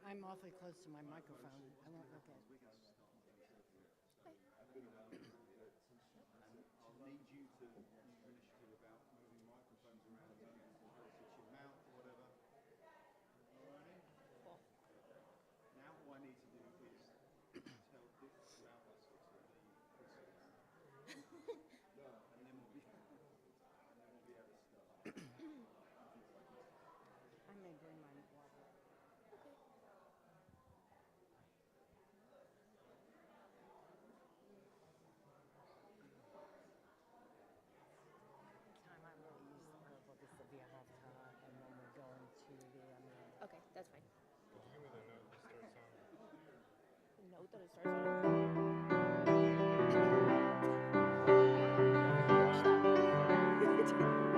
I'm awfully close to my microphone. I won't look at it. I'll need you to use initiative about moving microphones around in case it's your mouth or whatever. Alrighty? Now all I need to do is tell Dick to allow us to the and then we'll be able to start. I may bring my water. Time I really use the herbal, this will be a half time, and then we're going to the. Okay, that's fine. Could you give me the note that starts on? Note that it starts on.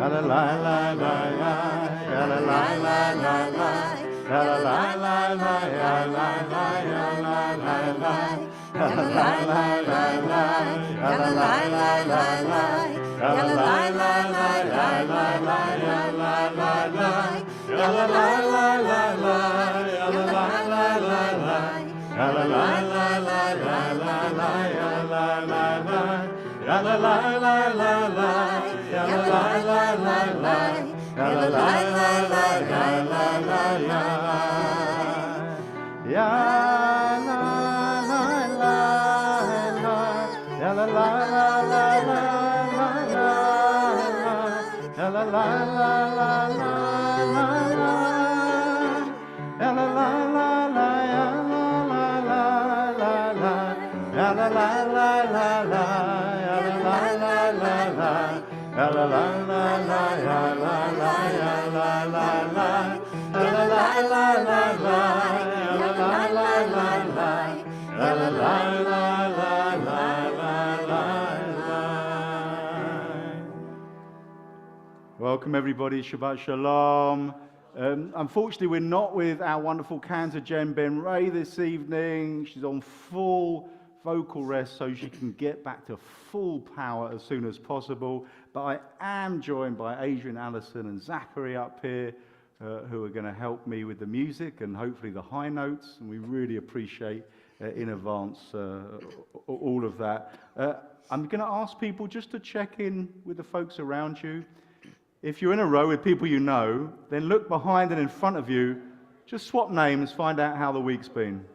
La la la la la la, la la la la la la, la la la la la la la la la la la. La la la la la la, la la la la la la, la la la la la la la la la la la. La la la la la la, la la la la la la, la la la la la la la la la la. La la la la la la, la la la la la la, la la la la la la la la la. Ya la la la la, ya la la la la la la la, ya la la la la la la la, ya la la la la ya la la la la la, ya la la la la la. La la la la la la la la la la la, la la la la la la, la la la la la la, la la la la la la. Welcome everybody, Shabbat Shalom. Unfortunately, we're not with our wonderful cantor Jen Ben Ray this evening. She's on full vocal rest so she can get back to full power as soon as possible. But I am joined by Adrian Allison and Zachary up here who are going to help me with the music and hopefully the high notes. And we really appreciate in advance all of that. I'm going to ask people just to check in with the folks around you. If you're in a row with people you know, then look behind and in front of you. Just swap names, find out how the week's been.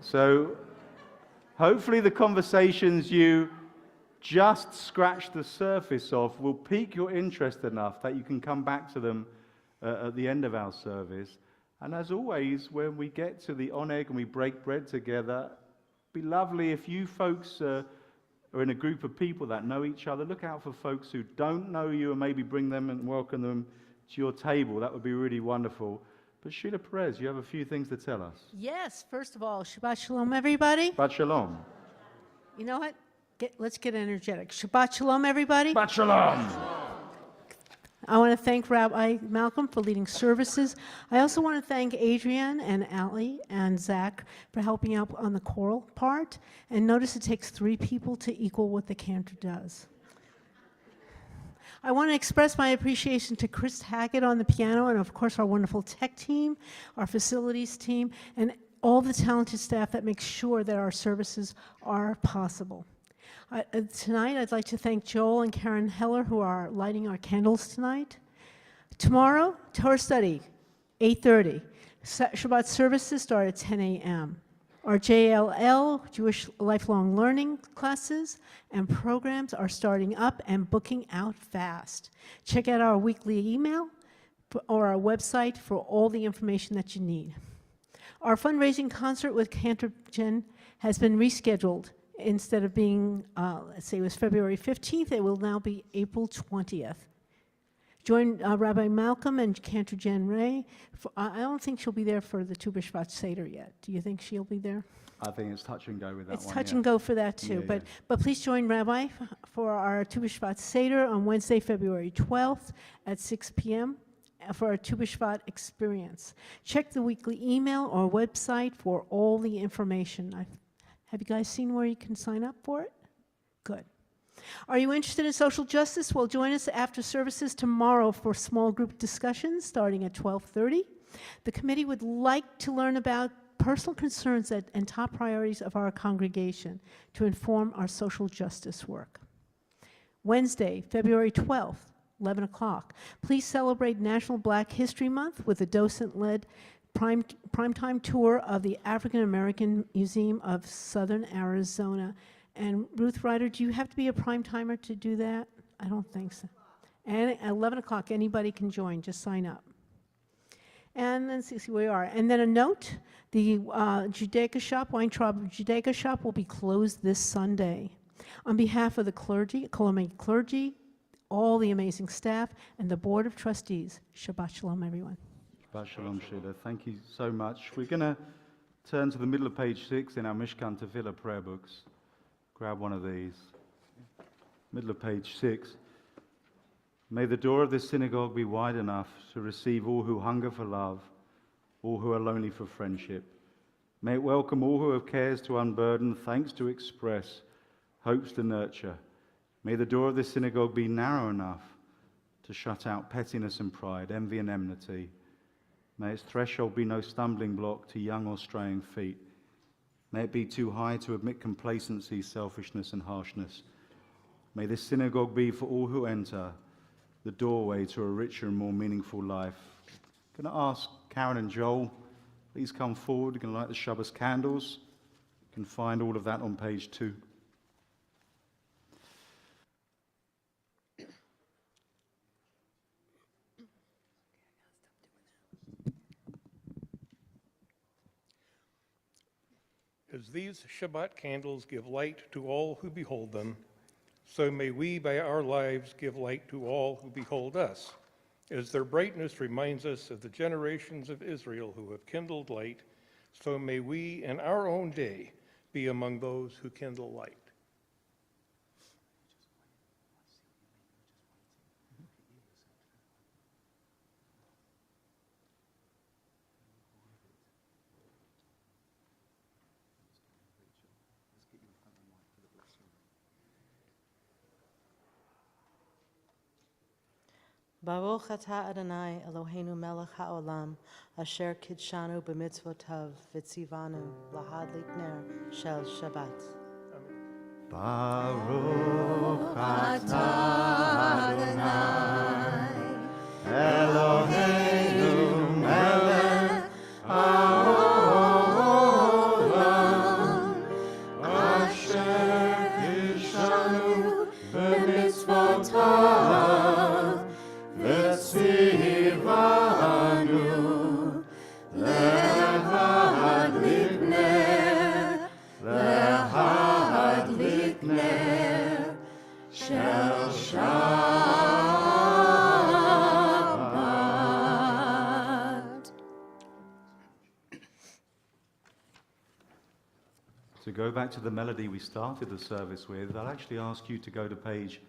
So hopefully the conversations you just scratched the surface of will pique your interest enough that you can come back to them at the end of our service. And as always, when we get to the oneg and we break bread together, it'd be lovely if you folks are in a group of people that know each other. Look out for folks who don't know you and maybe bring them and welcome them to your table. That would be really wonderful. But Sheila Perez, you have a few things to tell us. Yes, first of all, Shabbat Shalom, everybody. Shabbat Shalom. You know what? Let's get energetic. Shabbat Shalom, everybody. Shabbat Shalom. I want to thank Rabbi Malcolm for leading services. I also want to thank Adrienne and Ali and Zach for helping out on the choral part. And notice it takes 3 people to equal what the cantor does. I want to express my appreciation to Chris Hackett on the piano and, of course, our wonderful tech team, our facilities team, and all the talented staff that make sure that our services are possible. Tonight, I'd like to thank Joel and Karen Heller, who are lighting our candles tonight. Tomorrow, Torah study, 8:30. Shabbat services start at 10 a.m. Our JLL, Jewish Lifelong Learning classes and programs are starting up and booking out fast. Check out our weekly email or our website for all the information that you need. Our fundraising concert with Cantor Jen has been rescheduled. Instead of being, let's say it was February 15th, it will now be April 20th. Join Rabbi Malcolm and Cantor Jen Ray. I don't think she'll be there for the Tu B'Shvat Seder yet. Do you think she'll be there? I think it's touch and go with that It's one. touch yeah. and go for that too. Yeah, But please join Rabbi for our Tu B'Shvat Seder on Wednesday, February 12th at 6 p.m. for our Tu B'Shvat experience. Check the weekly email or website for all the information. Have you guys seen where you can sign up for it? Good. Are you interested in social justice? Well, join us after services tomorrow for small group discussions starting at 12:30. The committee would like to learn about personal concerns and top priorities of our congregation to inform our social justice work. Wednesday, February 12th, 11 o'clock. Please celebrate National Black History Month with a docent-led primetime tour of the African American Museum of Southern Arizona. And Ruth Ryder, do you have to be a prime timer to do that? I don't think so. And at 11 o'clock, anybody can join, just sign up. And then see where we are. And then a note, the Judaica shop, Weintraub Judaica shop will be closed this Sunday. On behalf of the clergy, Colombian clergy, all the amazing staff, and the Board of Trustees, Shabbat Shalom, everyone. Shabbat Shalom, Sheila. Thank you so much. We're going to turn to the middle of page 6 in our Mishkan Tefillah prayer books. Grab one of these. Middle of page 6. May the door of this synagogue be wide enough to receive all who hunger for love, all who are lonely for friendship. May it welcome all who have cares to unburden, thanks to express, hopes to nurture. May the door of this synagogue be narrow enough to shut out pettiness and pride, envy and enmity. May its threshold be no stumbling block to young or straying feet. May it be too high to admit complacency, selfishness, and harshness. May this synagogue be for all who enter the doorway to a richer and more meaningful life. I'm going to ask Karen and Joel, please come forward. You're going to light the Shabbos candles. You can find all of that on page 2. As these Shabbat candles give light to all who behold them, so may we by our lives give light to all who behold us. As their brightness reminds us of the generations of Israel who have kindled light, so may we in our own day be among those who kindle light. Baruch atah Adonai Eloheinu melech haolam, asher kidshanu b'mitzvotav v'tzivanu lahadlik ner shel Shabbat. Baruch atah Adonai Eloheinu melech haolam, asher kidshanu b'mitzvotav v'tzivanu lahadlik ner shel Shabbat. To go back to the melody we started the service with, I'll actually ask you to go to page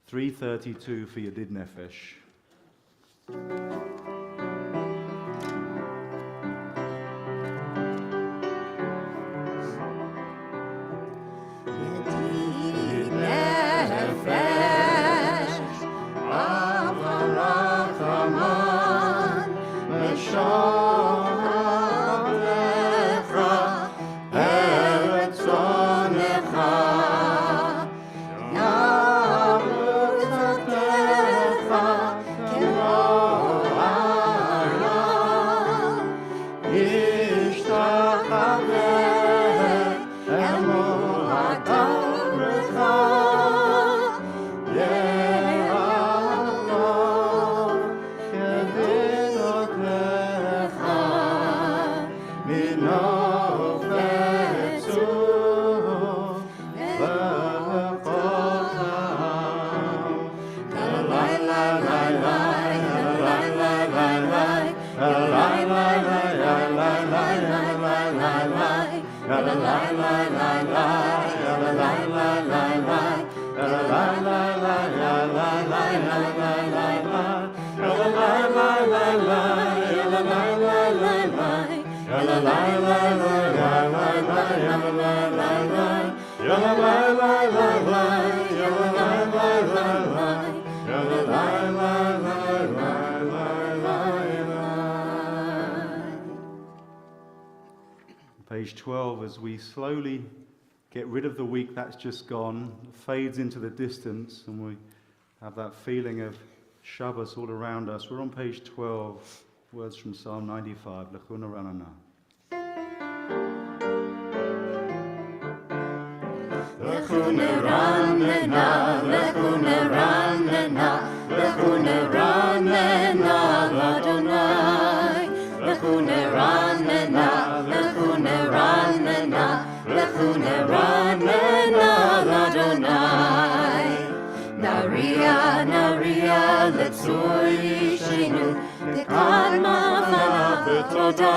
332 for your Did Nefesh. minofetzu v'chotam. Lai lai lai lai, lai lai lai lai, lai lai lai lai, lai lai lai lai, lai lai lai lai lai, lai lai lai lai lai, lai lai lai lai lai, lai lai lai lai lai. Page 12, as we slowly get rid of the week that's just gone, fades into the distance, and we have that feeling of Shabbos all around us. We're on page 12, words from Psalm 95, Lechuna Ranana. Lechuna Ranana, Lechuna Ranana, Lechuna Ranana, Adonai. Lechuna Ranana, Lechuna Ranana, Lechuna Ranana, Adonai. Naria, Naria, Letzur Yishenu, Dekadma Fana B'toda.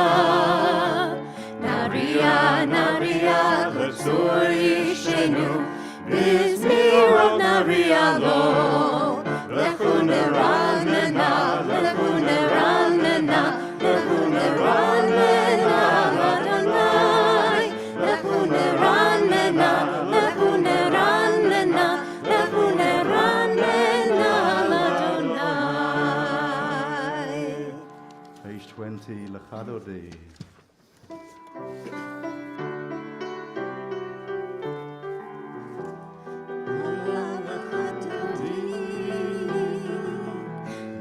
Naria, Naria, Letzur Yishenu, Bizmirot Naria Lo. Lechuna Ranana, Lechuna Ranana, Lechuna Ranana, Adonai. Lechuna Ranana, Lechuna Ranana, Lechuna Ranana, Adonai. Page 20, Lechadodi.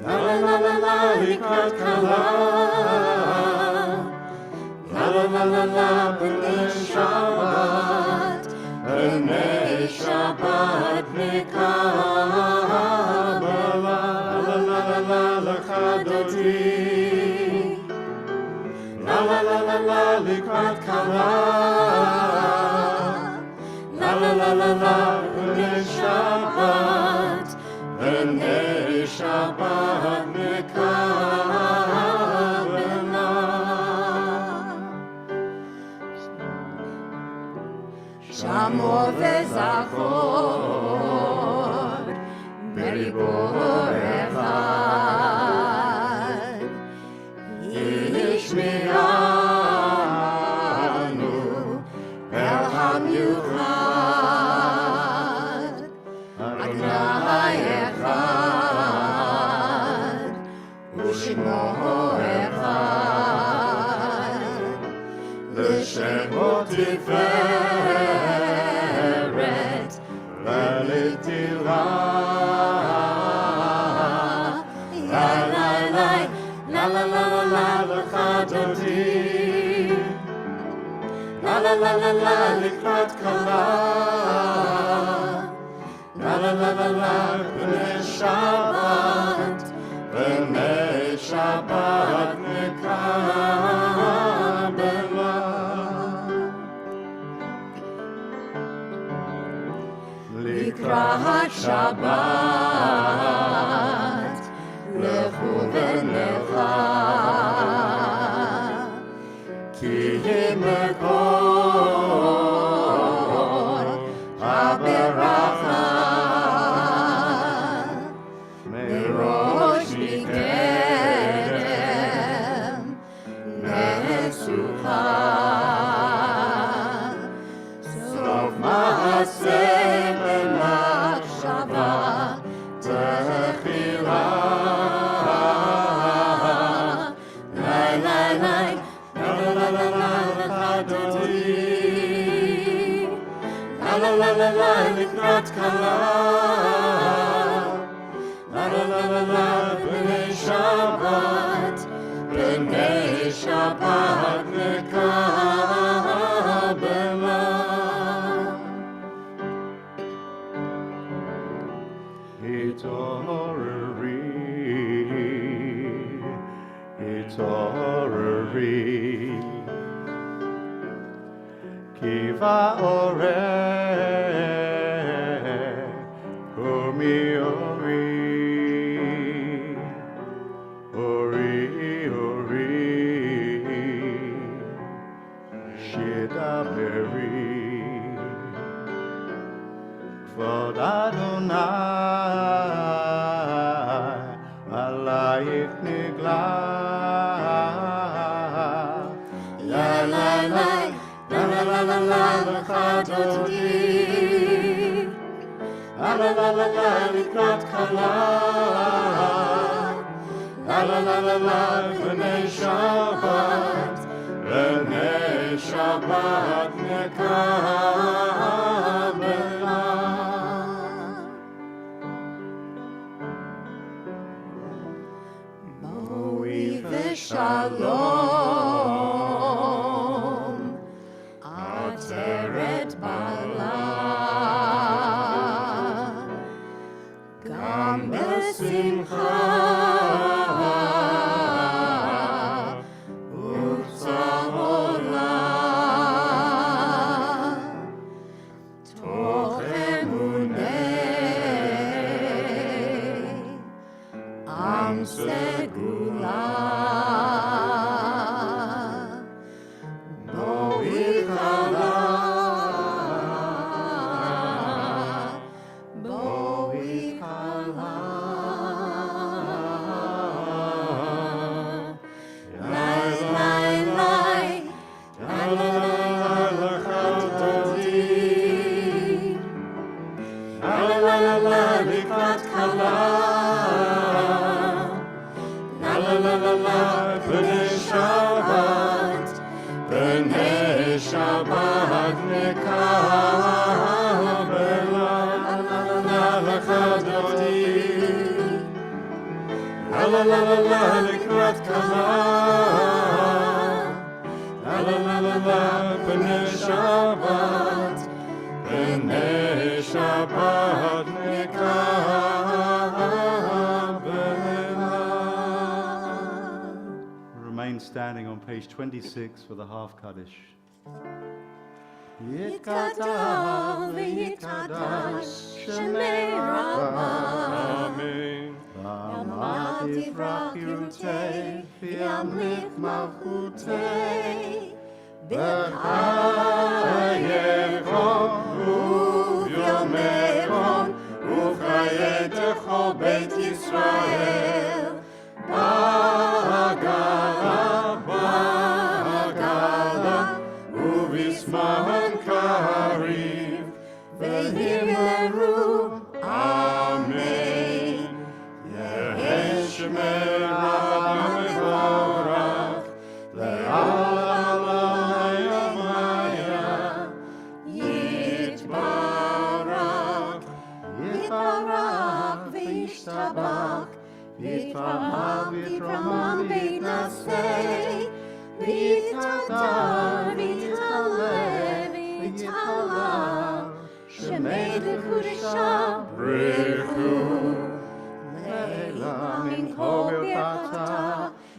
La la la la la, Likrat Kala. La la la la la, B'nei Shabbat, B'nei Shabbat Mekabala. La la la la, Lechadodi. La la la la la, Likrat Kala. La la la la la, B'nei Shabbat, B'nei Shabbat Mekabela. Shamor v'zachor b'ribor echad. Yishme'anu el hamiuchad. Adonai echad, u'shemo echad. L'shemo tiferet, v'letila. La la la, la la la la la, l'chadodi. La la la la la, Likrat Kala. La la la la la, B'nei Shabbat, B'nei Shabbat Mekabela. Likrat Shabbat, Lechu v'necha, Ki Mekor HaBeracha. Merosh Mikedem Nesucha, Sof Maaseh B'machshava Techila. Lai lai lai, la la la la la, L'chadodi. La la la la la, Likrat Kala. La la la la la, B'nei Shabbat, B'nei Shabbat Mekabela. Hitorari, Hitorari, Kvod Adonai, alayich nigla. La la la, la la la la la, l'chadodi. La la la la la, likrat kala. La la la la la, b'nei Shabbat, b'nei Shabbat nekabela. Shalom, Ateret Bala, Gam Besimcha, Utzahola, Toch Emunei, Am Segula. Shabbat nekabela, l'chadodi. La la la la la, likrat kala. La la la la la, b'nei Shabbat, b'nei Shabbat nekabela. Remain standing on page 26 for the half Kaddish. Yitkadav v'yitkadash Shemei Rabbah. Amen. Yamad yivrach Yerutei v'yamlich malchutei b'chayecho u'v'yomecho u'chayetecho Beit Yisrael b'agala u'v'zman kariv v'himleru. Amen. Yehi Shemei Rabbah mevorach le'alam hayamaya yitbarach v'yishtabach v'yitramam v'yitnaseh v'yitadar v'yitala Shemei Dekudesha Brechu Leila min kol birkata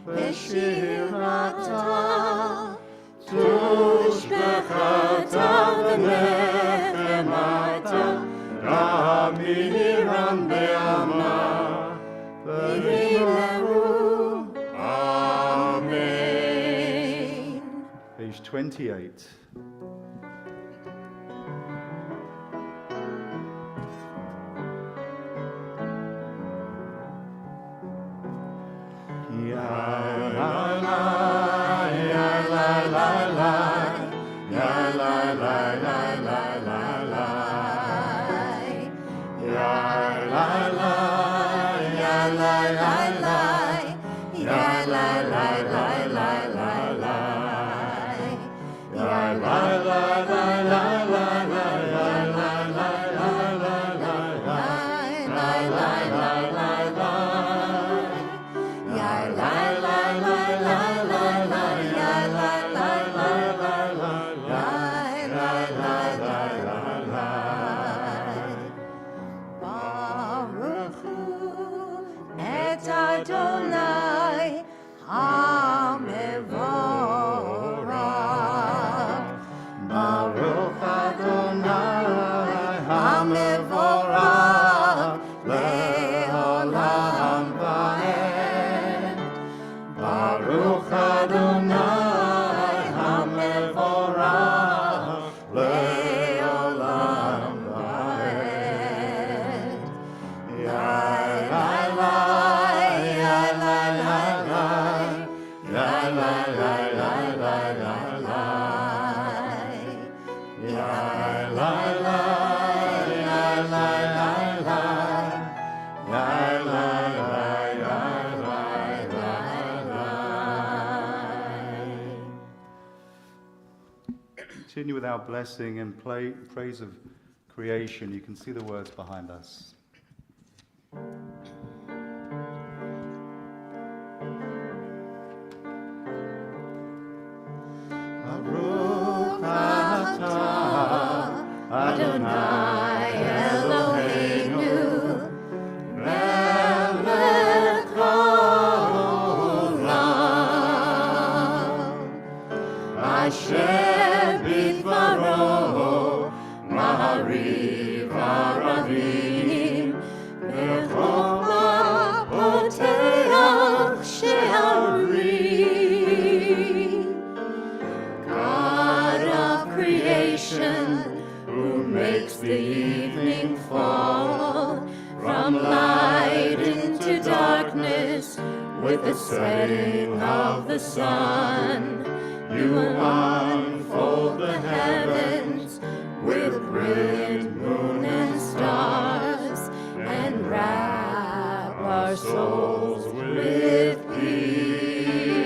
v'shirata Tushbechata v'nechemata Ramiran be'ama v'yimeru. Amen. Page 28. La continue with our blessing and praise of creation. You can see the words behind us. Baruch atah Adonai Eloheinu melech haolam asher bidvaro ma'ariv aravim bechokma poteach she'arim. God of creation, who makes the evening fall from light into darkness with the setting of the sun, you unfold the heavens with brilliant moon and stars and wrap our souls with peace.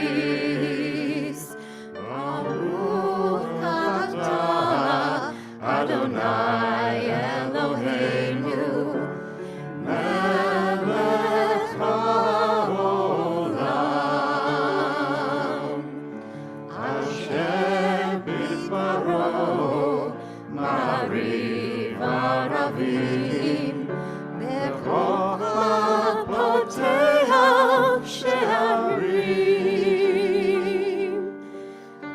Baruch atah Adonai Eloheinu melech haolam asher bidvaro ma'ariv aravim bechokma poteach she'arim.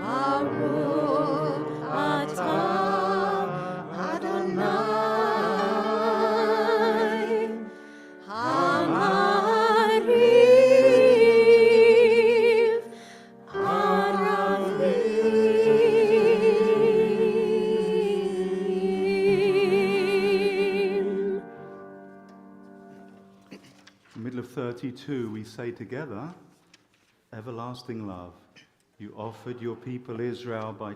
Baruch atah Adonai ha'ma'ariv aravim. Middle of 32, we say together, everlasting love. You offered your people Israel by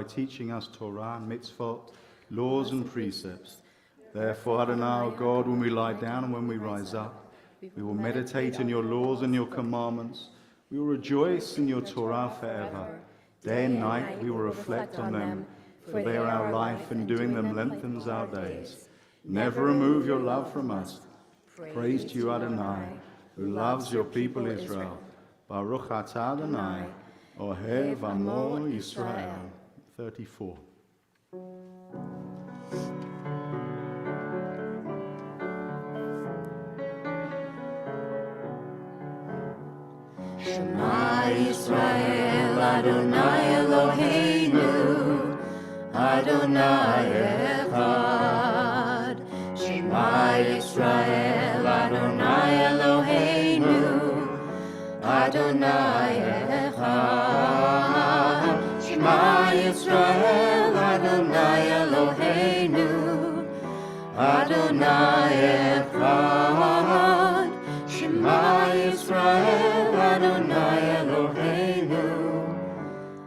teaching us Torah, mitzvot, laws and precepts. Therefore, Adonai, our God, when we lie down and when we rise up, we will meditate in your laws and your commandments. We will rejoice in your Torah forever. Day and night we will reflect on them, for they are our life, and doing them lengthens our days. Never remove your love from us. Praise to you, Adonai, who loves your people Israel. Baruch atah Adonai, Ohev Amo Yisrael. 34. Shema Yisrael Adonai Eloheinu Adonai Echad. Shema Yisrael Adonai Eloheinu Adonai Echad. Shema Yisrael Adonai Eloheinu Adonai Echad. Shema Yisrael Adonai Eloheinu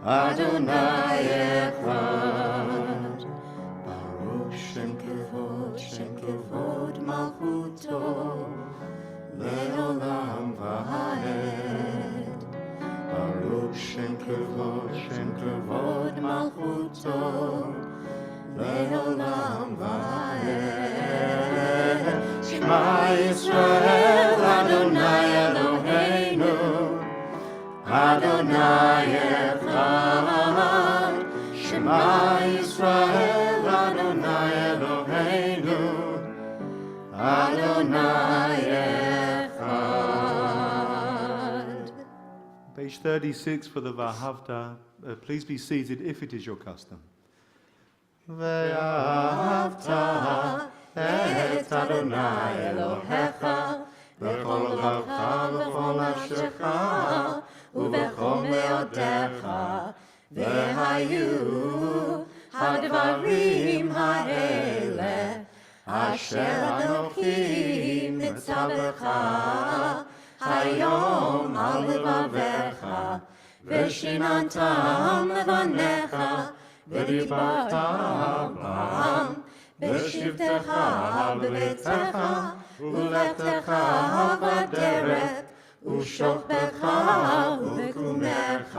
Adonai Echad. Baruch Shem Kevod Malchuto Le'olam va'ed. Baruch Shem Kevod Malchuto Le'olam va'ed. Shema Yisrael Adonai Eloheinu Adonai Echad. Shema Yisrael Adonai Eloheinu Adonai Echad. Page 36 for the Vahavta. Please be seated if it is your custom. ואהבת את אדוני אלוהיך בכל לבבך ובכל נפשך ובכל מאודיך, והיו הדברים האלה אשר אנוכי מצווך היום על לבביך, ושיננתם לבניך ודיברת בם בשבתך בביתך ולכתך בדרך ושוכבך ובקומך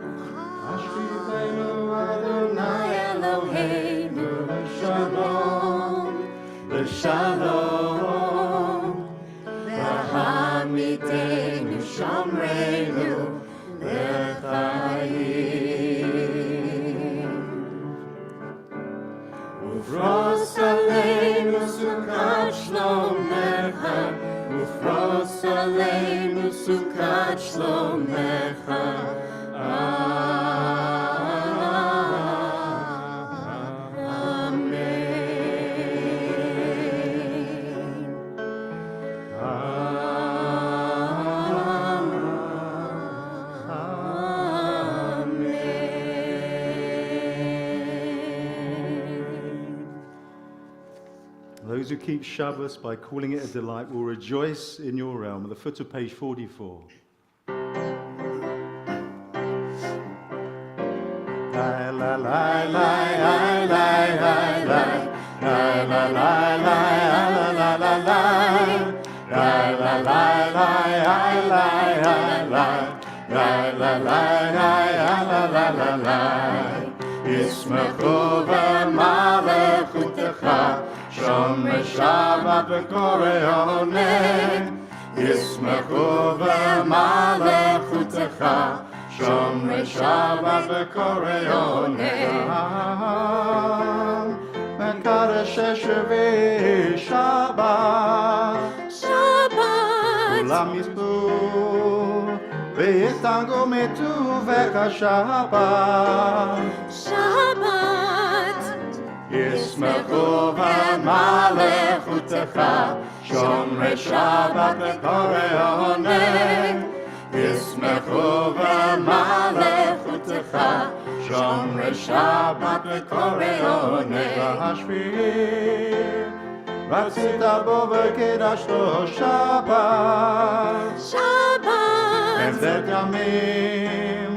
shalom, v'hamidenu shomrenu l'chaim. Ufros aleinu sukat shlomecha, ufros aleinu sukat shlomecha. Those who keep Shabbos by calling it a delight will rejoice in your realm. At the foot of page 44. La la la la la la la la la la la la la la Ismechu v'malechutecha Shomrei Shabbat v'koreoneh Ismechu v'malechutecha Shomrei Shabbat v'koreoneh Mekadesh Shvi Shabbat Kulam yispu v'yitangu mituvecha Shabbat Yismechu v'malechutecha Shomrei Shabbat v'koreoneh Yismechu v'malechutecha Shomrei Shabbat v'koreoneh V'hashvi'i Ratzita bo v'kedashto Shabbat Evdet yamim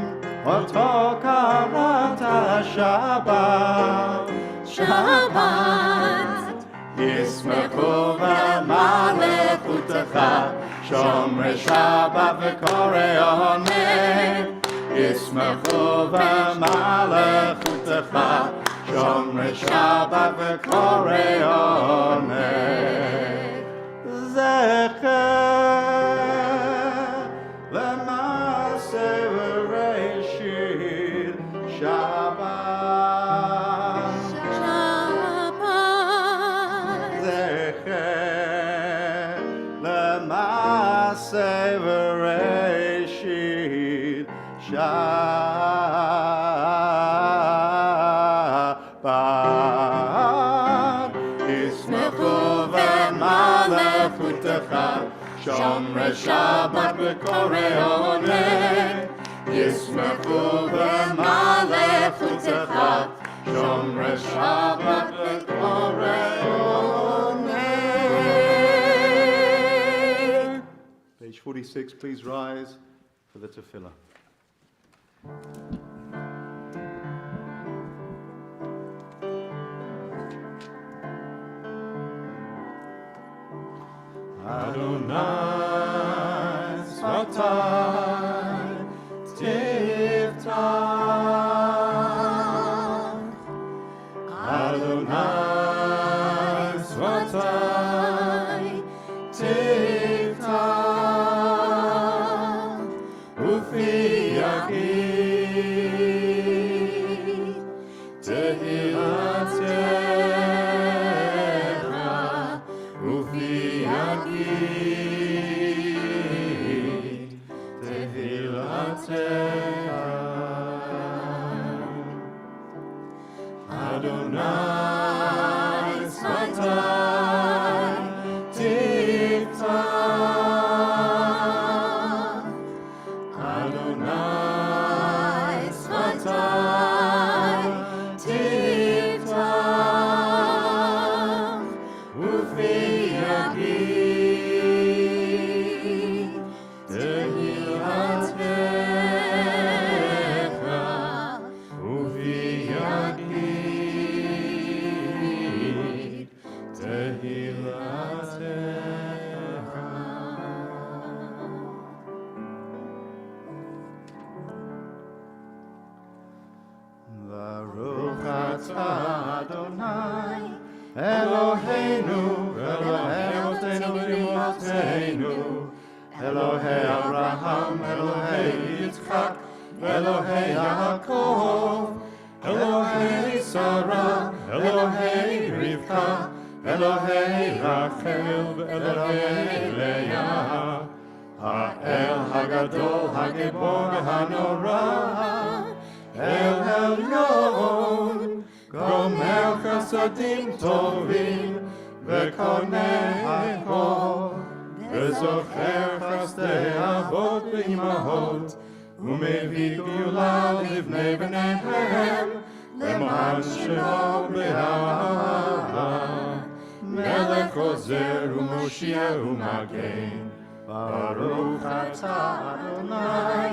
Oto karata Shabbat Yismechu v'malechutecha Shomrei Shabbat v'koreoneh Yismechu v'malechutecha Shomrei Shabbat v'koreoneh Zecher l'maseh v'reishit Shabbat Zecher l'maseh v'reishit Shabbat Yismechu v'malechutecha Shomrei Shabbat v'koreoneh Yismechu v'malechutecha Shomrei Shabbat v'koreoneh. Page 46, please rise for the tefillah. Adonai Svatai Tiftach Adonai Svatai Tiftach Ufi Yagid Tehilatecha Ufi Yagid Tehilatecha Adonai Svatai Tiftach Adonai Svatai Tiftach Ufi Yagid Tehilatecha Ufi Yagid Tehilatecha. Baruch atah Adonai Eloheinu Elohei Abraham, Elohei Yitzchak, Elohei Yaakov, Elohei Sarah, Elohei Rivka, Elohei Rachel, Elohei Leah, Ha'el Hagadol, Hagibor, Hanora, El Elyon, Gomer Chasadim Tovim, Vekonei Kol, Vezocher Chasdei Avot Ve'imahot, Umevii Geula Livnei Bneihem, Leman Shemo Be'ahava, Melech Ozer U'Moshia U'Magen, Baruch Atah Adonai,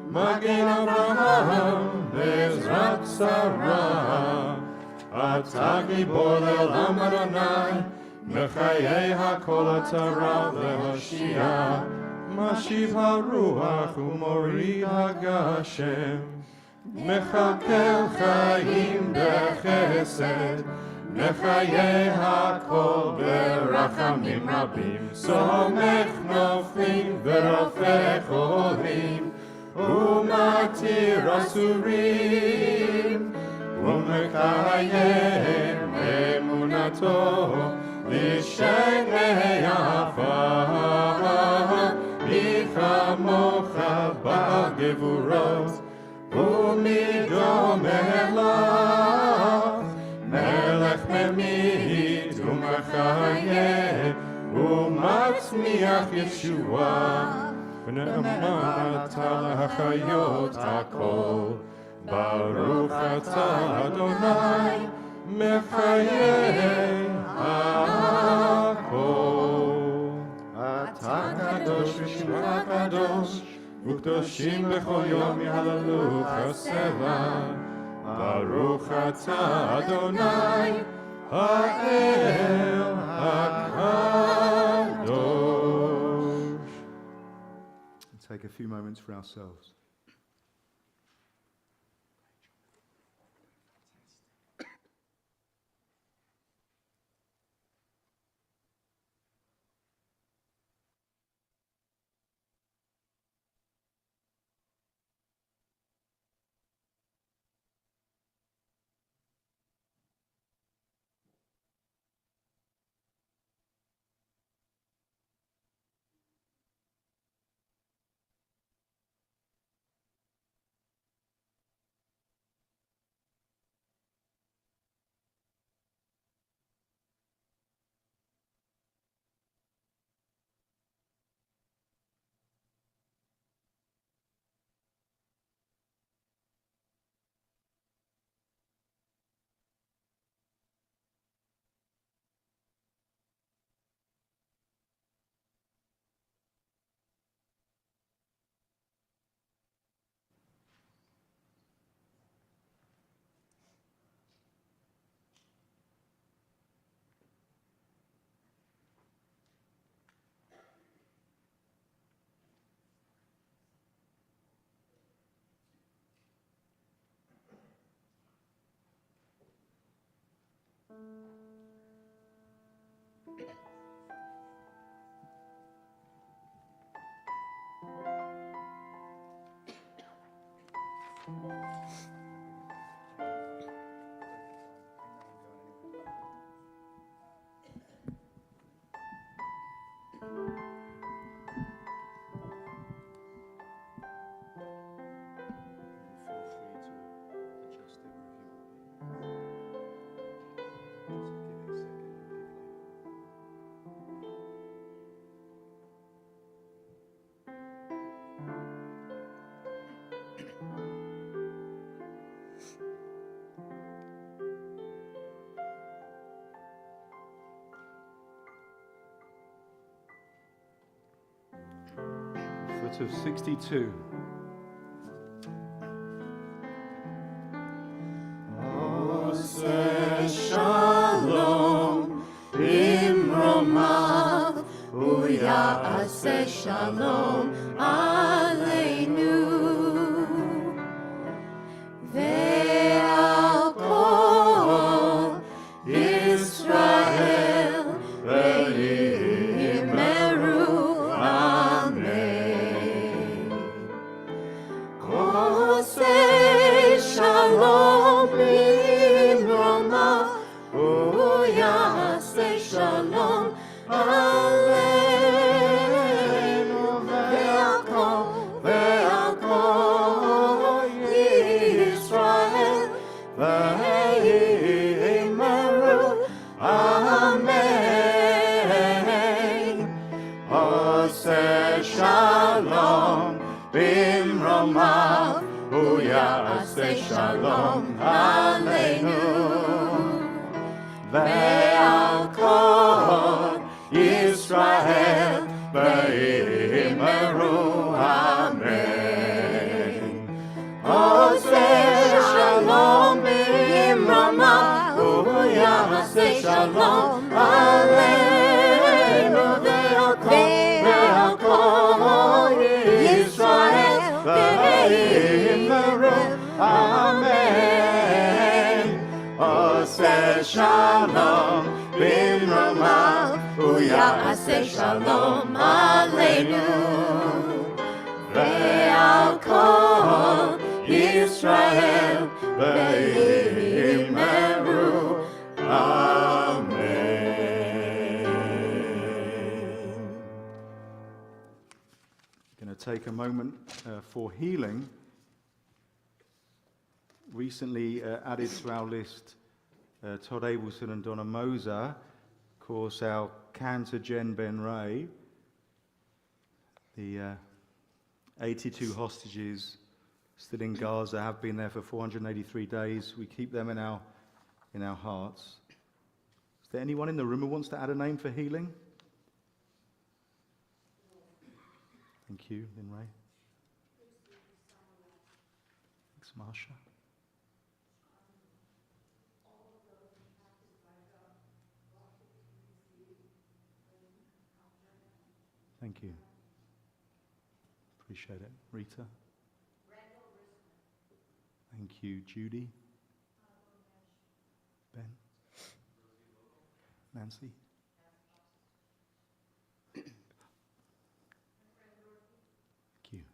Magen Avraham, Be'ezrat Sarah, Atah Gibor Elam Adonai, Mechayei HaKol Atara Lehoshia, Mashiv HaRuach U'Morid HaGashem, Mechakel Chaim Bechesed, Mechayei HaKol Berachamim Rabim, Somech Noflim Verofech Olim, Umatir Asurim, Umekayem Emunato, Lishenei Afar, Michamocha Ba'gevurot, Umidomer Lach, Melech Memid Umechayeh, Umatzmiach Yeshua, V'ne'eman Ata L'Hachayot HaKol, Baruch Atah Adonai, Mechayeh HaKol. Atah Kadosh V'Shimcha Kadosh, U'Kdoshim B'chol Yom Yahalaluch HaSelah, Baruch Atah Adonai, Ha'el HaKadosh. Take a few moments for ourselves. Foot of 62. Oseh Shalom Bimromav Uya'aseh Shalom Aleinu Ve'al Kol Yisrael Ve'yimeru Amen. Ose Shalom Bimroma, Uyase Shalom Aleinu Ve'alko Yisrael Ve'imeru Amen. Ose Shalom Bimromav Uyase Shalom Aleinu Ve'al kol Yisrael Ve'imeru Amen. Ose Shalom Bimromav Uyase Shalom Aleinu Ve'al kol Yisrael Ve'imeru Amen. Ose Shalom Bimromav Uyase Shalom Aleinu Ve'al kol Yisrael Ve'imeru Amen. Going to take a moment for healing. Recently added to our list, Todd Abelson and Donna Moser. Of course, our cancer Jen Ben Ray. The 82 hostages still in Gaza have been there for 483 days. We keep them in our hearts. Is there anyone in the room who wants to add a name for healing? Thank you, Lynn Ray. Thanks, Marsha. Thank you. Appreciate it. Rita? Thank you. Judy? Ben? Nancy? Thank you.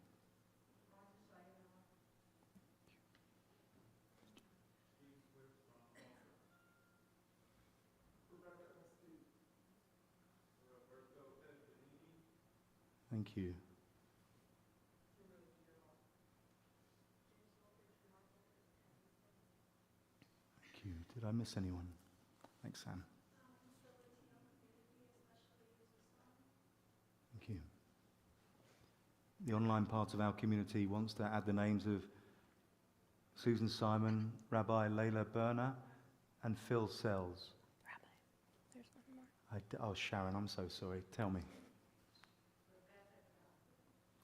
Thank you. Thank you. Did I miss anyone? Thanks, Sam. Thank you. The online part of our community wants to add the names of Susan Simon, Rabbi Layla Berner, and Phil Sells. Rabbi, there's one more. Oh, Sharon, I'm so sorry. Tell me.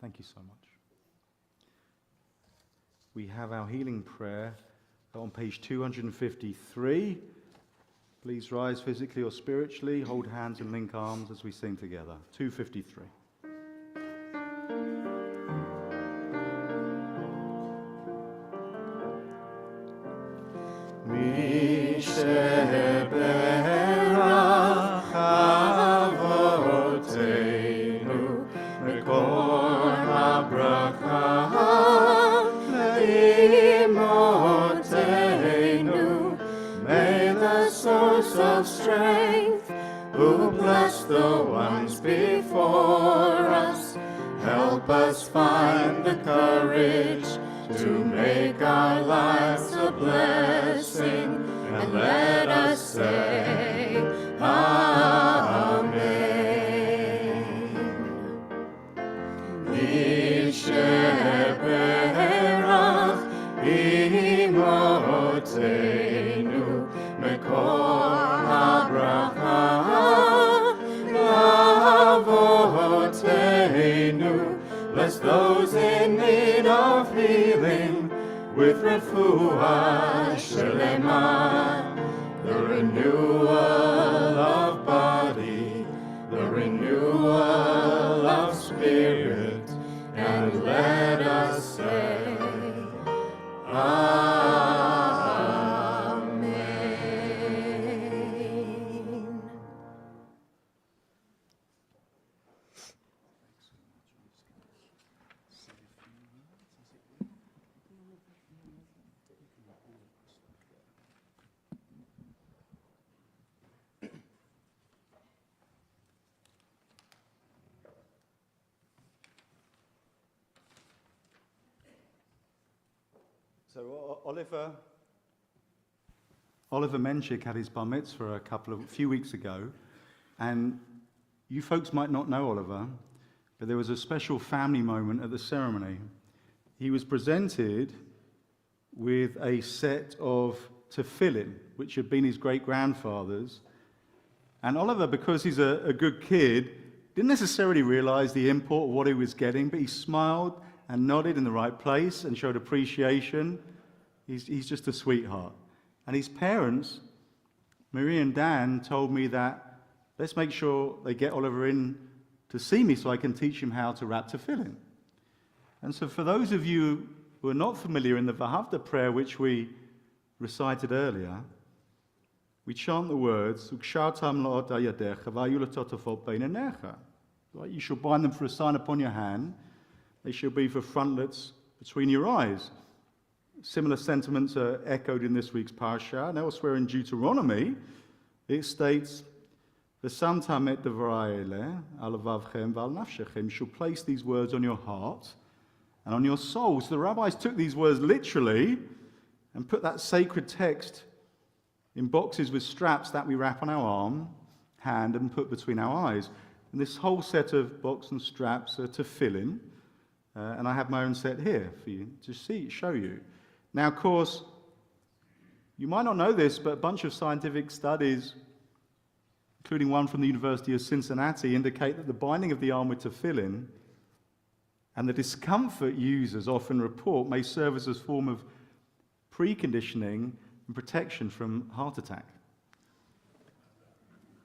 Thank you so much. We have our healing prayer on page 253. Please rise physically or spiritually, hold hands and link arms as we sing together. 253. Of strength, who bless the ones before us, help us find the courage to make our lives a blessing, and let us say Amen. Nisheberach imotenu mekor bless those in need of healing with refuah shelema, the renewal of body, the renewal of spirit, and let us say Amen. So Oliver Menchik had his bar mitzvah a few weeks ago, and you folks might not know Oliver, but there was a special family moment at the ceremony. He was presented with a set of tefillin, which had been his great-grandfather's, and Oliver, because he's a good kid, didn't necessarily realize the import of what he was getting, but he smiled and nodded in the right place and showed appreciation. He's just a sweetheart. And his parents, Marie and Dan, told me that let's make sure they get Oliver in to see me so I can teach him how to wrap tefillin. And so for those of you who are not familiar, in the Vahavta prayer which we recited earlier, we chant the words, "Ukshartam la'ot ayadecha v'ayu l'totafot beinenecha." Right? You shall bind them for a sign upon your hand. They shall be for frontlets between your eyes. Similar sentiments are echoed in this week's parasha, and elsewhere in Deuteronomy, it states, "V'samtam et devarai eleh al levavchem v'al nafshechem." You shall place these words on your heart and on your soul. So the rabbis took these words literally and put that sacred text in boxes with straps that we wrap on our arm, hand, and put between our eyes. And this whole set of box and straps are tefillin, and I have my own set here for you to show you. Now, of course, you might not know this, but a bunch of scientific studies, including one from the University of Cincinnati, indicate that the binding of the arm with tefillin and the discomfort users often report may serve as a form of preconditioning and protection from heart attack.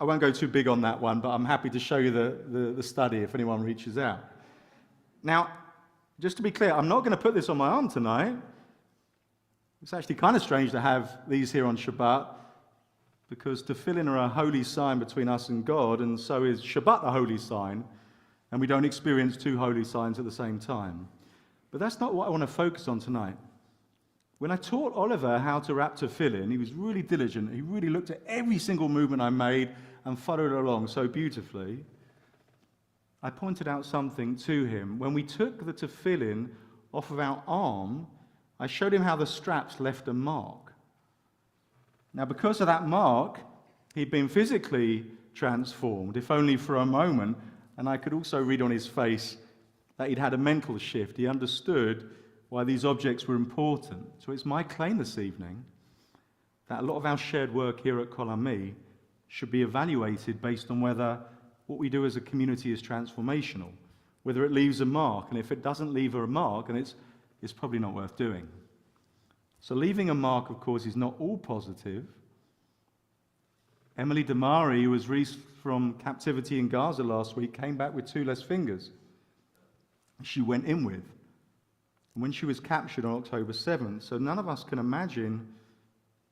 I won't go too big on that one, but I'm happy to show you the study if anyone reaches out. Now, just to be clear, I'm not going to put this on my arm tonight. It's actually kind of strange to have these here on Shabbat, because tefillin are a holy sign between us and God, and so is Shabbat a holy sign, and we don't experience two holy signs at the same time. But that's not what I want to focus on tonight. When I taught Oliver how to wrap tefillin, he was really diligent. He really looked at every single movement I made and followed along so beautifully. I pointed out something to him. When we took the tefillin off of our arm, I showed him how the straps left a mark. Now, because of that mark, he'd been physically transformed, if only for a moment, and I could also read on his face that he'd had a mental shift. He understood why these objects were important. So it's my claim this evening that a lot of our shared work here at Kol Ami should be evaluated based on whether what we do as a community is transformational, whether it leaves a mark, and if it doesn't leave a mark, then it's probably not worth doing. So leaving a mark, of course, is not all positive. Emily Damari, who was released from captivity in Gaza last week, came back with 2 less fingers she went in with. And when she was captured on October 7th, so none of us can imagine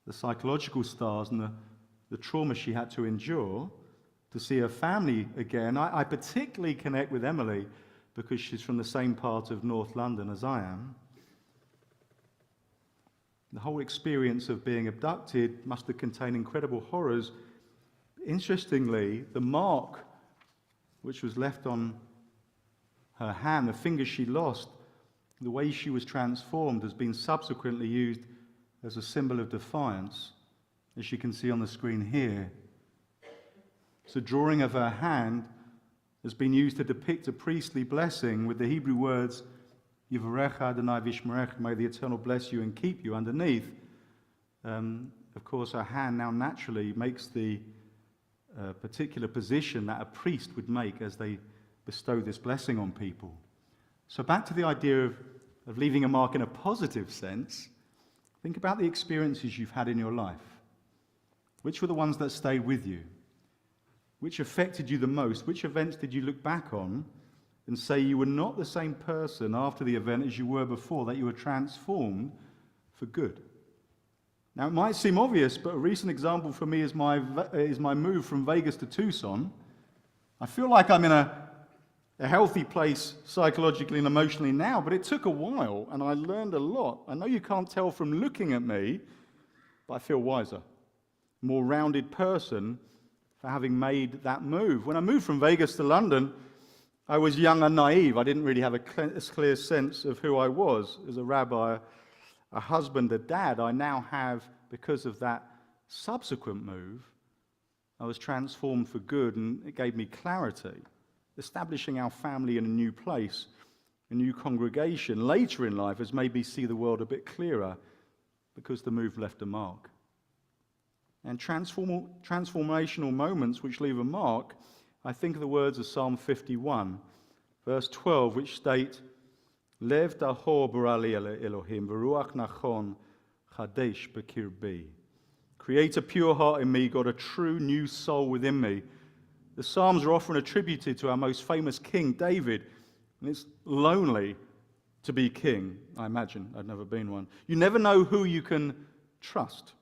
the psychological scars and the trauma she had to endure to see her family again. I particularly connect with Emily because she's from the same part of North London as I am. The whole experience of being abducted must have contained incredible horrors. Interestingly, the mark which was left on her hand, the finger she lost, the way she was transformed has been subsequently used as a symbol of defiance, as you can see on the screen here. So drawing of her hand has been used to depict a priestly blessing with the Hebrew words, Yivarecha Adonai v'yishmerecha, may the Eternal bless you and keep you underneath. Of course, her hand now naturally makes the particular position that a priest would make as they bestow this blessing on people. So back to the idea of leaving a mark in a positive sense, think about the experiences you've had in your life. Which were the ones that stayed with you? Which affected you the most? Which events did you look back on and say you were not the same person after the event as you were before, that you were transformed for good? Now, it might seem obvious, but a recent example for me is my move from Vegas to Tucson. I feel like I'm in a healthy place psychologically and emotionally now, but it took a while, and I learned a lot. I know you can't tell from looking at me, but I feel wiser, more rounded person for having made that move. When I moved from Vegas to London, I was young and naive. I didn't really have a clear sense of who I was as a rabbi. a husband, a dad, I now have, because of that subsequent move, I was transformed for good, and it gave me clarity, establishing our family in a new place, a new congregation. Later in life has made me see the world a bit clearer because the move left a mark. And transformational moments which leave a mark, I think of the words of Psalm 51, verse 12, which state, Lev tahor barali Elohim, v'ruach nachon chadesh b'kirbi. Create a pure heart in me, God, a true new soul within me. The Psalms are often attributed to our most famous king, David, and it's lonely to be king, I imagine. I've never been one. You never know who you can trust,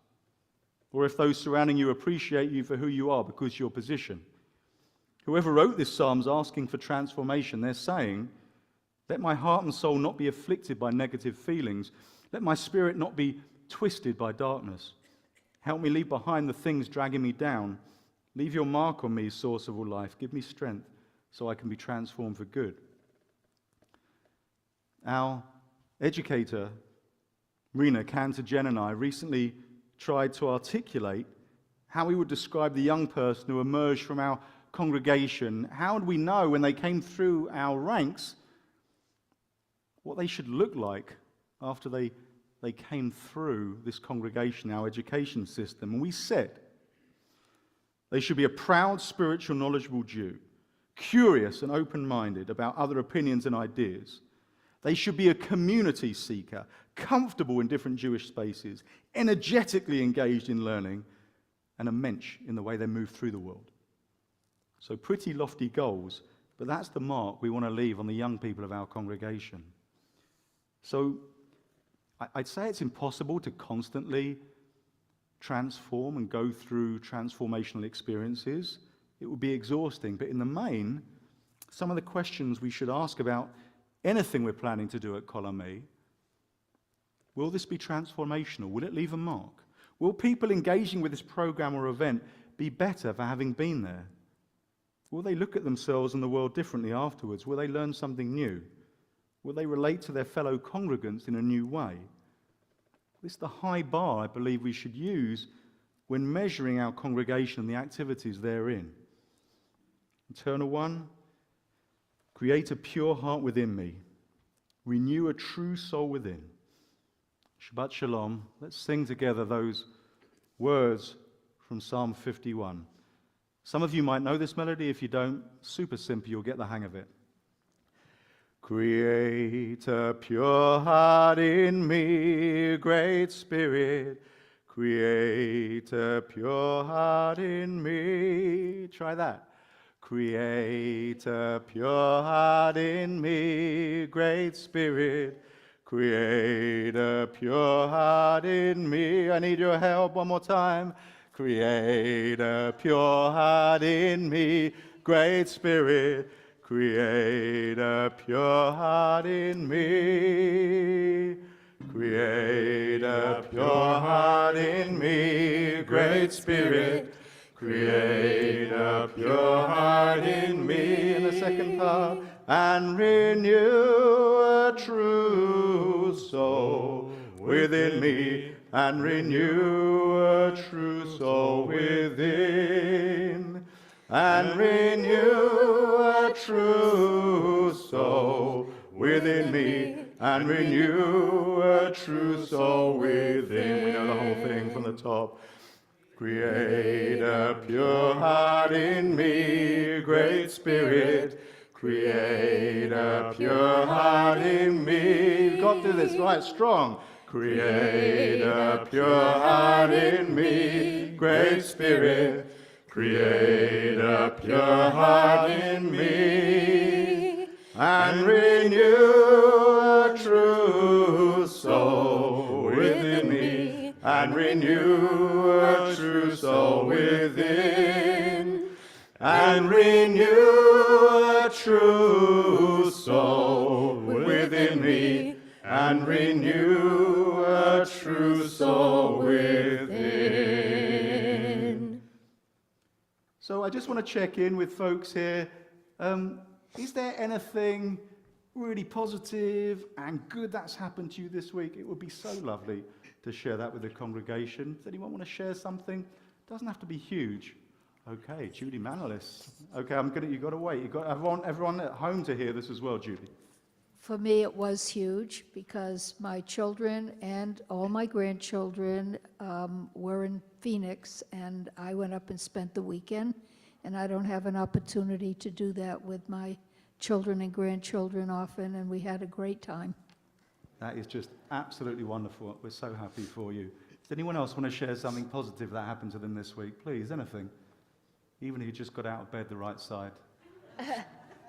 or if those surrounding you appreciate you for who you are because of your position. Whoever wrote this psalm is asking for transformation. They're saying, let my heart and soul not be afflicted by negative feelings. Let my spirit not be twisted by darkness. Help me leave behind the things dragging me down. Leave your mark on me, source of all life. Give me strength so I can be transformed for good. Our educator, Rena, Cantor, Jen, and I recently tried to articulate how we would describe the young person who emerged from our congregation. How would we know when they came through our ranks what they should look like after they came through this congregation, our education system? And we said they should be a proud, spiritual, knowledgeable Jew, curious and open-minded about other opinions and ideas. They should be a community seeker, comfortable in different Jewish spaces, energetically engaged in learning, and a mensch in the way they move through the world. So pretty lofty goals, but that's the mark we want to leave on the young people of our congregation. So I'd say it's impossible to constantly transform and go through transformational experiences. It would be exhausting, but in the main, some of the questions we should ask about anything we're planning to do at Column E, will this be transformational? Will it leave a mark? Will people engaging with this program or event be better for having been there? Will they look at themselves and the world differently afterwards? Will they learn something new? Will they relate to their fellow congregants in a new way? This is the high bar I believe we should use when measuring our congregation and the activities therein. Eternal One, create a pure heart within me. Renew a true soul within. Shabbat Shalom. Let's sing together those words from Psalm 51. Some of you might know this melody. If you don't, super simple, you'll get the hang of it. Create a pure heart in me, great Spirit. Create a pure heart in me. Try that. Create a pure heart in me, great Spirit. Create a pure heart in me. I need your help one more time. Create a pure heart in me, great Spirit. Create a pure heart in me. Create a pure heart in me, great Spirit. Create a pure heart in me. In the second part. And renew a true soul within me. And renew a true soul within. And renew a true soul within me. And renew a true soul within. We know the whole thing from the top. Create a pure heart in me, great Spirit. Create a pure heart in me. You've got to do this right strong. Create a pure heart in me, great Spirit. Create a pure heart in me. And renew a true soul within me. And renew a true soul within. And renew a true soul within me. And renew a true soul within. So I just want to check in with folks here. Is there anything really positive and good that's happened to you this week, it would be so lovely to share that with the congregation. Does anyone want to share something? Doesn't have to be huge. Okay, Judy Manolis. Okay, you've got to wait. You've got everyone at home to hear this as well, Judy. For me, it was huge because my children and all my grandchildren were in Phoenix, and I went up and spent the weekend, and I don't have an opportunity to do that with my children and grandchildren often, and we had a great time. That is just absolutely wonderful. We're so happy for you. Does anyone else want to share something positive that happened to them this week? Please, anything. Even if you just got out of bed the right side.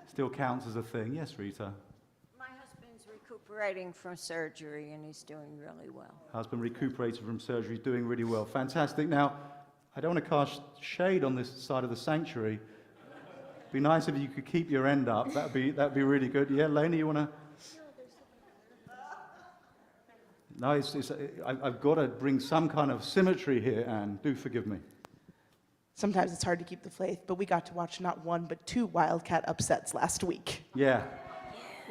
Still counts as a thing. Yes, Rita? My husband's recuperating from surgery, and he's doing really well. Husband recuperated from surgery, doing really well. Fantastic. Now, I don't want to cast shade on this side of the sanctuary. It'd be nice if you could keep your end up. That'd be really good. Yeah, Lena, you want to? No, I've got to bring some kind of symmetry here, Anne. Do forgive me. Sometimes it's hard to keep the faith, but we got to watch not one, but 2 Wildcat upsets last week. Yeah.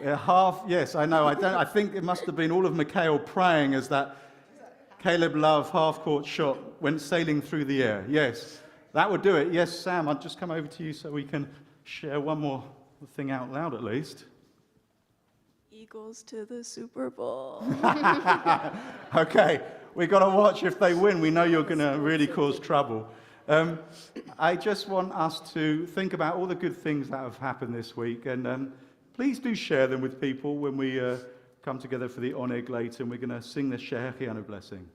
Yes, I know. I think it must have been all of Mikhail praying as that Caleb Love half-court shot went sailing through the air. Yes, that would do it. Yes, Sam, I'll just come over to you so we can share one more thing out loud at least. Eagles to the Super Bowl. Okay, we've got to watch if they win. We know you're going to really cause trouble. I just want us to think about all the good things that have happened this week, and please do share them with people when we come together for the Oneg later, and we're going to sing the Shehechianu blessing.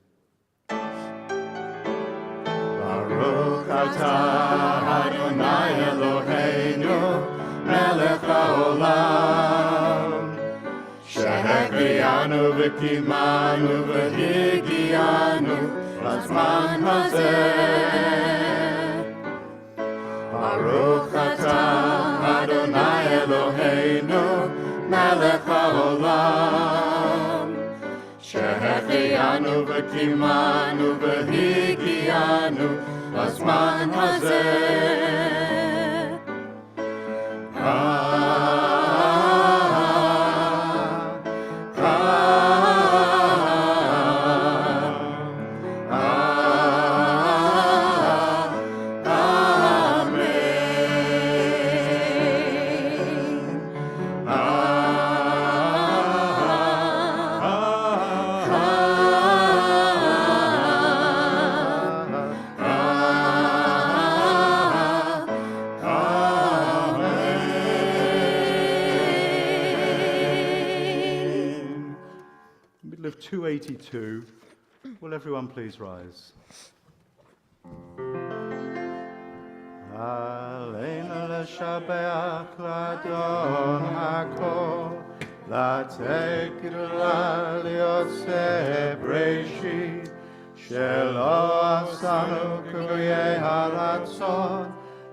Baruch atah Adonai Eloheinu melech haolam שהחיינו וקיימנו והגיענו לזמן הזה. ברוך אתה אדוני אלוהינו מלך העולם שהחיינו וקיימנו והגיענו לזמן הזה. Middle of 282. Will everyone please rise? Aleinu l'shabeach l'Adon hakol, לתת גדולה ליוצא בראשית, שלא עשנו כגויי הרצון,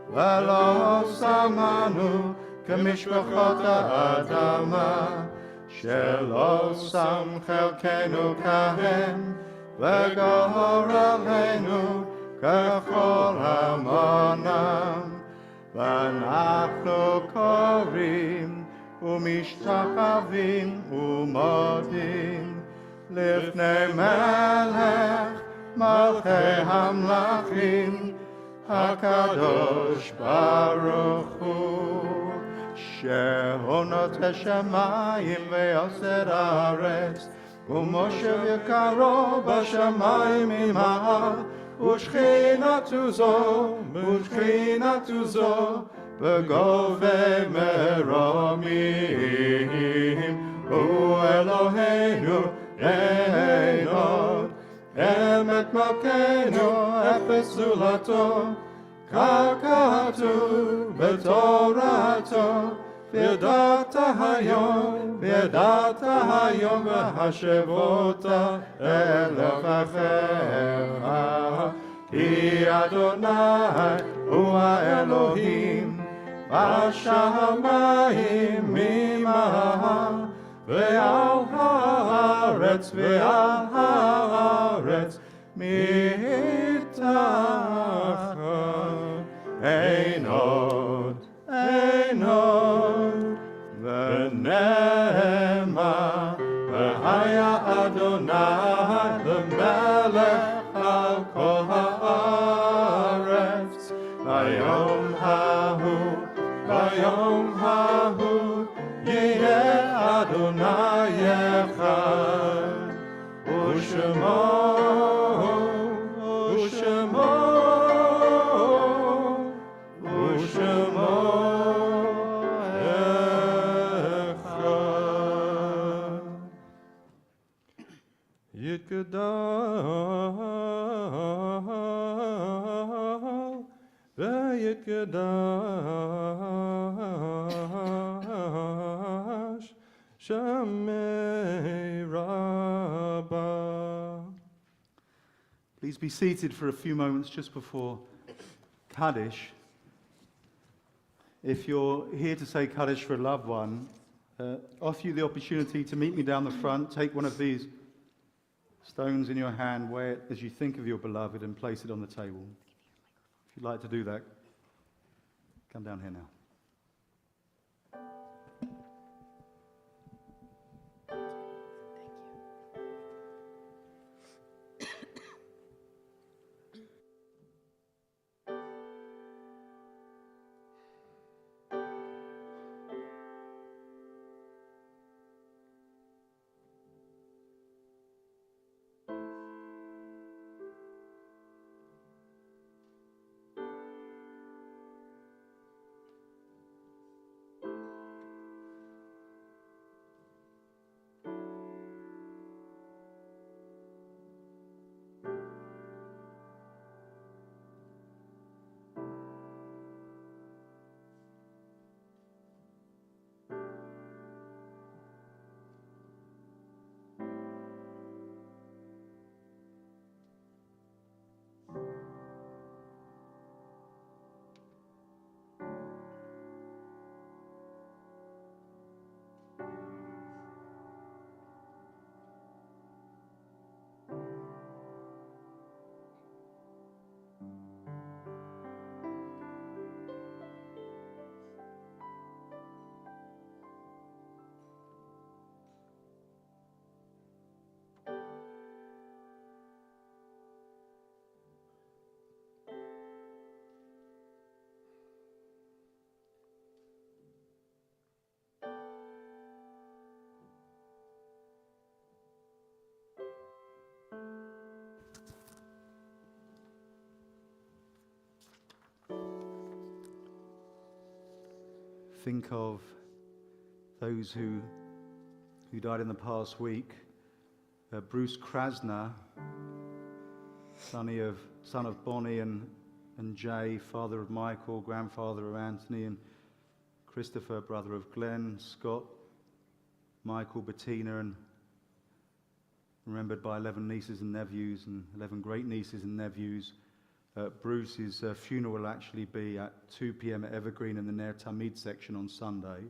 ולא שמנו כמשפחות האדמה, שלא שם חלקנו כהם, וגורלנו ככל המונם, ואנחנו קוראים ומשתחווים ומודים לפני מלך מלכי המלכים הקדוש ברוך הוא שהונות השמיים ויוסר הארץ ומושב יקרו בשמיים ממעל ושכינתו זו בגובה מרומים הוא אלוהינו אין עוד אמת מלכנו אפס זולתו כך כתוב בתורתו וידעת היום והשבות אל לבבך כי אדוני הוא האלוהים בשמיים ממעל ועל הארץ מתחת אין עוד ונצח melech al kol haaretz. Bayom hahu, yeh Adonai echad. Ushemo echad. Yitgadal v'yitgadash Shamei Rabbah. Please be seated for a few moments just before Kaddish. If you're here to say Kaddish for a loved one, offer you the opportunity to meet me down the front, take one of these stones in your hand, wear it as you think of your beloved, and place it on the table. If you'd like to do that, come down here now. Think of those who died in the past week. Bruce Krasner, son of Bonnie and Jay, father of Michael, grandfather of Anthony, and Christopher, brother of Glenn, Scott, Michael, Bettina, and remembered by 11 nieces and nephews, and 11 great nieces and nephews. Bruce's funeral will actually be at 2 p.m. at Evergreen in the Ner Tamid section on Sunday.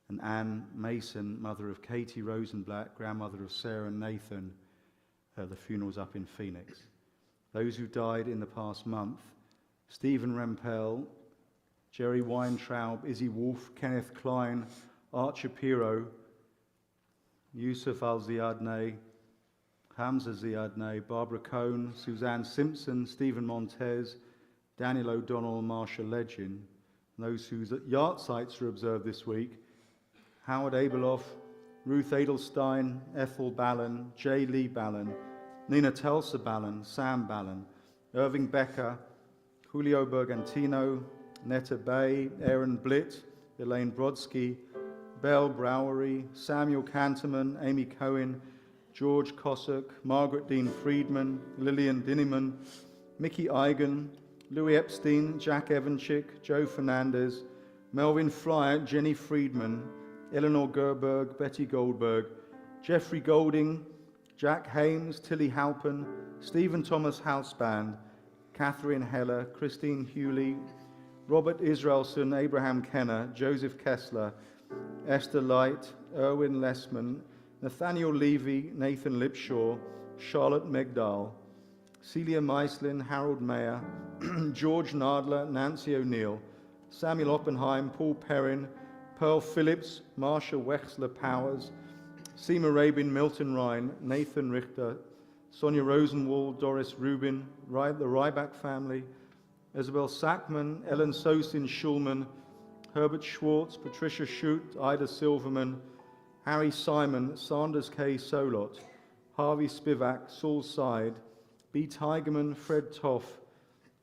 And Anne Mason, mother of Katie Rosenblatt, grandmother of Sarah and Nathan, the funeral's up in Phoenix. Those who died in the past month: Stephen Rempel, Jerry Weintraub, Izzy Wolf, Kenneth Klein, Art Shapiro, Yusuf Al-Ziadneh, Hamza Ziadneh, Barbara Cohn, Suzanne Simpson, Stephen Montez, Daniel O'Donnell, Marsha Legend. Those whose yahrzeits are observed this week: Howard Abeloff, Ruth Edelstein, Ethel Ballon, J. Lee Ballon, Nina Telsa Ballon, Sam Ballon, Irving Becker, Julio Bergantino, Netta Bay, Aaron Blitt, Elaine Brodsky, Belle Browery, Samuel Canterman, Amy Cohen, George Cossack, Margaret Dean Friedman, Lillian Dinneman, Mickey Eigen, Louis Epstein, Jack Evanchik, Joe Fernandez, Melvin Fryer, Jenny Friedman, Eleanor Gerberg, Betty Goldberg, Jeffrey Golding, Jack Hames, Tilly Halpin, Stephen Thomas Houseband, Catherine Heller, Christine Hewley, Robert Israelson, Abraham Kenner, Joseph Kessler, Esther Light, Erwin Lessman, Nathaniel Levy, Nathan Lipshaw, Charlotte Megdal, Celia Meislin, Harold Mayer, George Nadler, Nancy O'Neill, Samuel Oppenheim, Paul Perrin, Pearl Phillips, Marsha Wexler Powers, Seema Rabin, Milton Ryan, Nathan Richter, Sonia Rosenwald, Doris Rubin, the Ryback family, Isabel Sackman, Ellen Sosin Schulman, Herbert Schwartz, Patricia Schut, Ida Silverman, Harry Simon, Sanders K. Solot, Harvey Spivak, Saul Side, B. Tigerman, Fred Toff,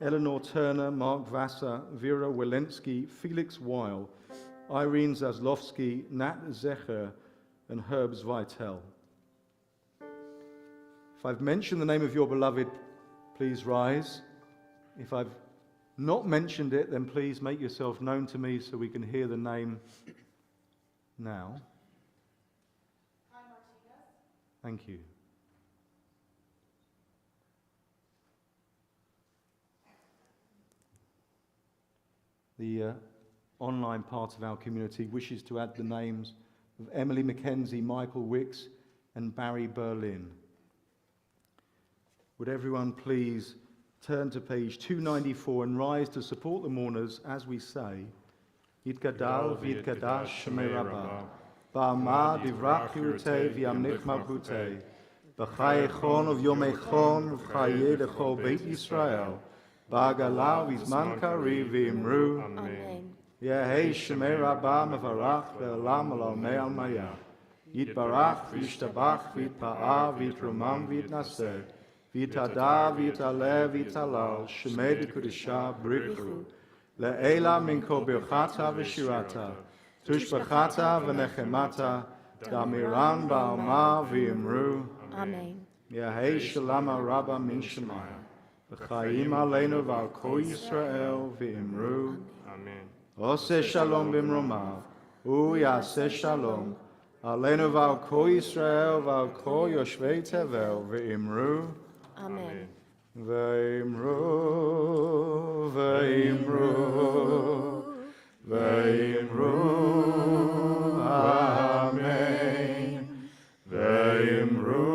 Eleanor Turner, Mark Vassar, Vera Walensky, Felix Weil, Irene Zaslovsky, Nat Zecher, and Herbs Vitell. If I've mentioned the name of your beloved, please rise. If I've not mentioned it, then please make yourself known to me so we can hear the name now. Thank you. The online part of our community wishes to add the names of Emily Mackenzie, Michael Wicks, and Barry Berlin. Would everyone please turn to page 294 and rise to support the mourners as we say, Yitgadal v'yitgadash Shemei Rabbah, ba'amad ivrach yirutei v'yamnich malchutei, b'chayechon of yomechon v'chayeh lechol Beit Yisrael, ba'agala v'zman kariv v'imru, Amen. Yehei Shemei Rabbah mevarach le'olam al'almei almayah, Yitbarach v'yishtabach v'yitpa'ah v'yitromam v'yitnaseh, Vitada, vitale, vitalal, shemed kudisha, brichu. Le'ela minko birchata v'shirata, tushbachata v'nechemata, damiran ba'alma v'imru. Amen. Yahei shalama rabba min shemaya, v'chayim aleinu v'al kol Yisrael v'imru. Amen. Ose shalom b'mromav, uyaseh shalom, aleinu v'al kol Yisrael v'al kol yoshvei tevel v'imru. Amen. V'imru, v'imru, v'imru, amen. V'imru,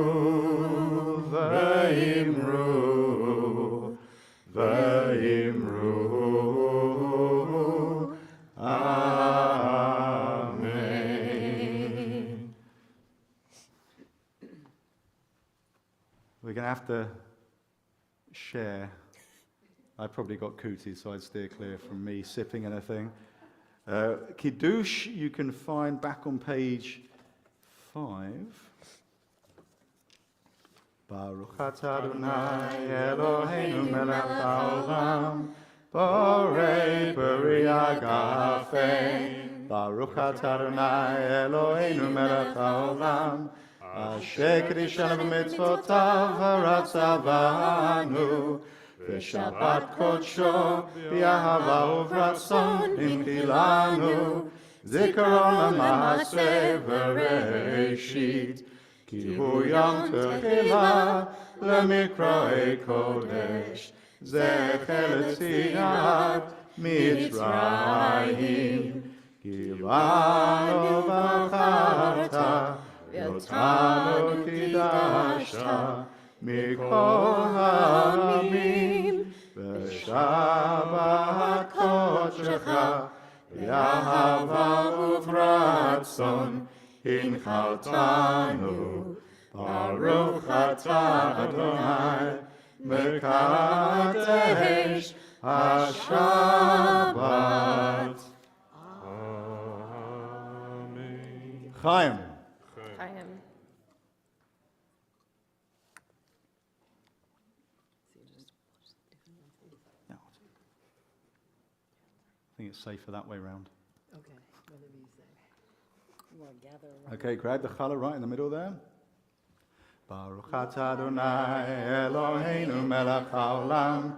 v'imru, v'imru, amen. We're going to have to share. I probably got cooties, so I'd steer clear from me sipping anything. Kiddush, you can find back on page 5. Baruch atah Adonai Eloheinu melech haolam, borei peri agafen. Baruch atah Adonai Eloheinu melech haolam, asher kedishanu b'mitzvotav v'ratzavanu, v'shabbat kodsho b'ahava uvratzon imchilanu, zikaron l'maaseh v'reishit, ki hu yom techila l'mikroi kodesh, zecher l'tziat Mitzrayim, kivanu v'acharta, Yotanu kidashta mikol ha'amim, v'shabbat kodshecha b'ahava uvratzon hinchaltanu. Baruch atah Adonai mekadesh haShabbat. Amen. Chaim. I am. No. I think it's safer that way round. Okay, whatever you say. You want to gather around? Okay, grab the challah right in the middle there. Baruch atah Adonai Eloheinu melech haolam,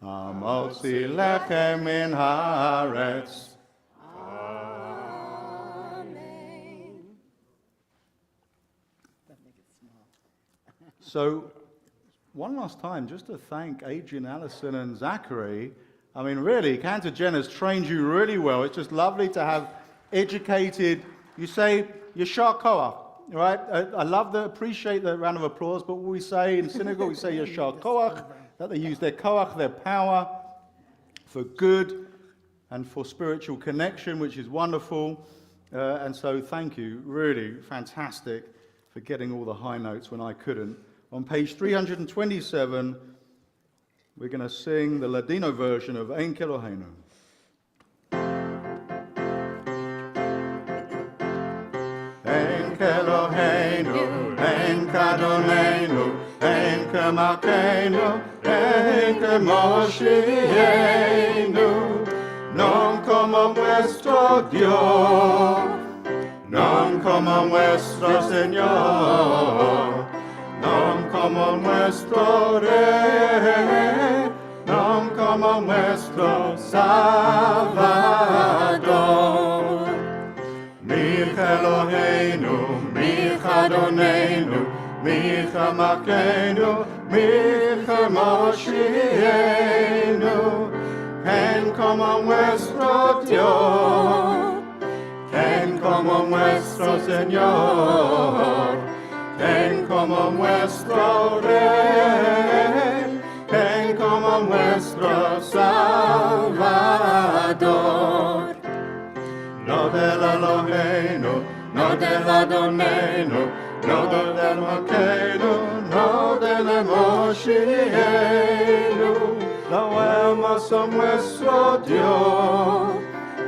hamotzi lechem min haaretz. So, one last time, just to thank Adrian, Allison, and Zachary. I mean, really, Cantor Jen has trained you really well. It's just lovely to have educated, you say, Yashar Koach, right? I appreciate the round of applause, but what we say in synagogue, we say Yashar Koach, that they use their Koach, their power, for good and for spiritual connection, which is wonderful. And so, thank you, really fantastic for getting all the high notes when I couldn't. On page 327, we're going to sing the Ladino version of Ein Keloheinu. Ein Keloheinu, Ein Kadonenu, Ein Kemalkeinu, Ein Kemoshienu, non como nuestro Dios, non como nuestro Señor, non como nuestro Rey, non como nuestro Salvador. Micha Eloheinu, Micha Adonenu, Micha Malkeinu, Micha Moshienu, Ken como nuestro Dios, Ken como nuestro Señor, Ken como nuestro Rey, Ken como nuestro Salvador. No del Eloheinu, no del Adonenu, no del Malkeinu, no del Moshienu. Lo hermoso nuestro Dios,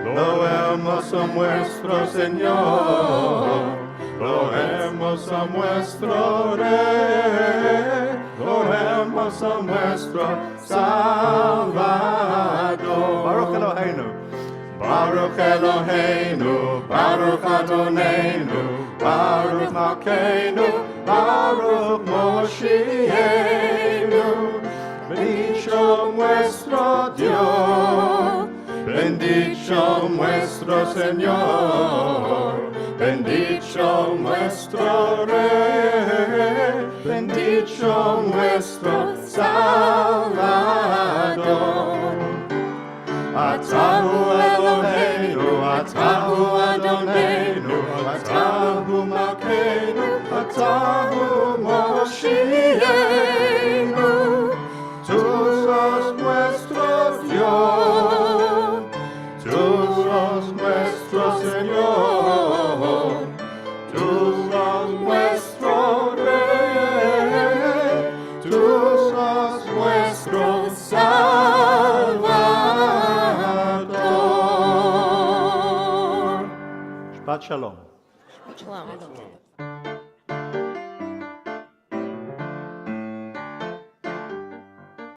lo hermoso nuestro Señor, lo hermoso nuestro Rey, lo hermoso nuestro Salvador. Baruch Eloheinu, Baruch Eloheinu, Baruch Adonenu, Baruch Malkeinu, Baruch Moshienu. Bendito nuestro Dios, bendito nuestro Señor, bendito nuestro Rey, bendito nuestro Salvador. Atahu Eloheinu, Atahu Adonenu, Atahu Malkeinu, Atahu Moshienu. Tú sos nuestro Dios, tú sos nuestro Señor, tú sos nuestro Rey, tú sos nuestro Salvador. Shabbat Shalom. Shalom.